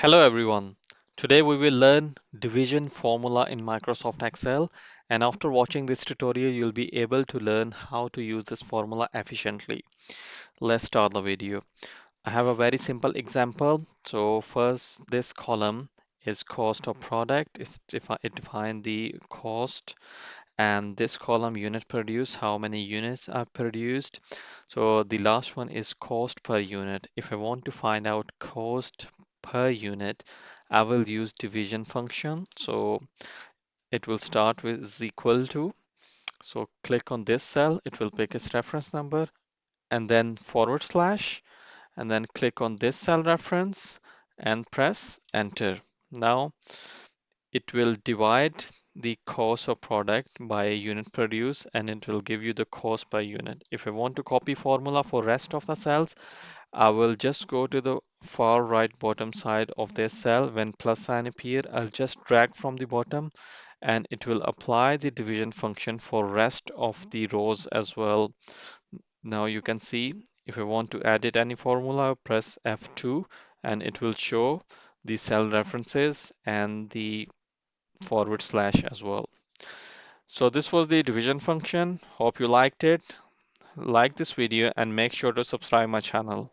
Hello everyone. Today we will learn division formula in Microsoft Excel, and after watching this tutorial you'll be able to learn how to use this formula efficiently. Let's start the video. I have a very simple example. So first this column is cost of product. It defines the cost, and this column unit produced, how many units are produced. So the last one is cost per unit. If I want to find out cost per unit, I will use division function. So it will start with is equal to. So click on this cell, it will pick its reference number and then forward slash, and then click on this cell reference and press enter. Now it will divide the cost of product by a unit produced, and it will give you the cost per unit. If I want to copy formula for rest of the cells, I will just go to the far right bottom side of this cell. When plus sign appear, I'll just drag from the bottom and it will apply the division function for rest of the rows as well. Now you can see if I want to edit any formula, press F2 and it will show the cell references and the forward slash as well. So this was the division function. Hope you liked it. Like this video and make sure to subscribe my channel.